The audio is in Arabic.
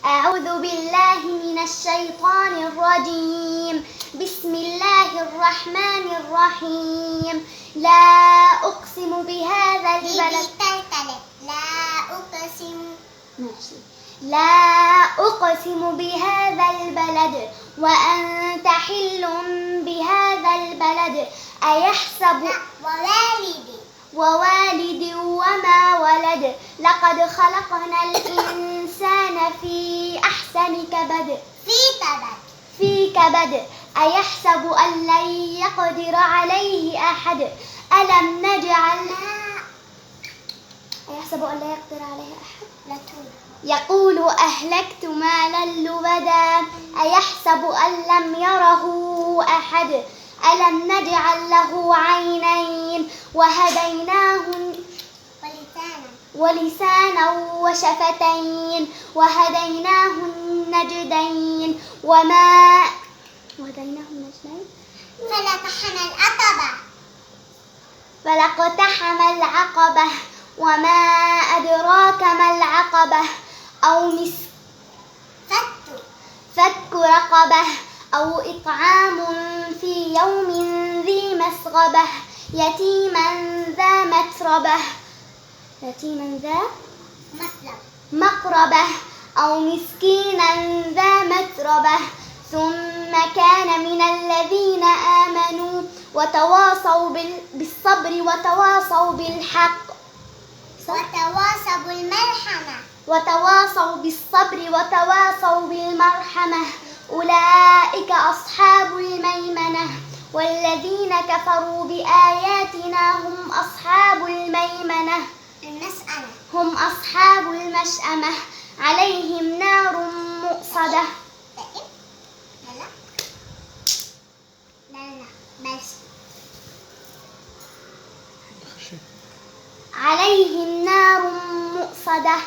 أعوذ بالله من الشيطان الرجيم. بسم الله الرحمن الرحيم. لا أقسم بهذا البلد. لا أقسم بهذا البلد وأنت حل بهذا البلد. أيحسب ووالد وما ولد. لقد خلقنا الإنسان في أحسن كبد. أيحسب أن لن يقدر عليه أحد. ألم نجعل أيحسب أن لا يقدر عليه أحد. يقول أهلكت مالا لبدا. أيحسب أن لم يره أحد. ألم نجعل له عينين وهديناه ولسانا وشفتين وهديناه النجدين فلاقتحم العقبة وما أدراك ما العقبة. فك رقبة أو إطعام في يوم ذي مسغبة. يتيما ذا مقربة أو مسكينا ذا متربة. ثم كان من الذين آمنوا وتواصوا بالصبر وتواصوا بالحق وتواصوا بالصبر وتواصوا بالمرحمة. أولئك أصحاب الميمنة. والذين كفروا بآياتنا هم أصحاب الميمنة هم أصحاب المشأمة. عليهم نار مؤصدة. عليهم نار مؤصدة.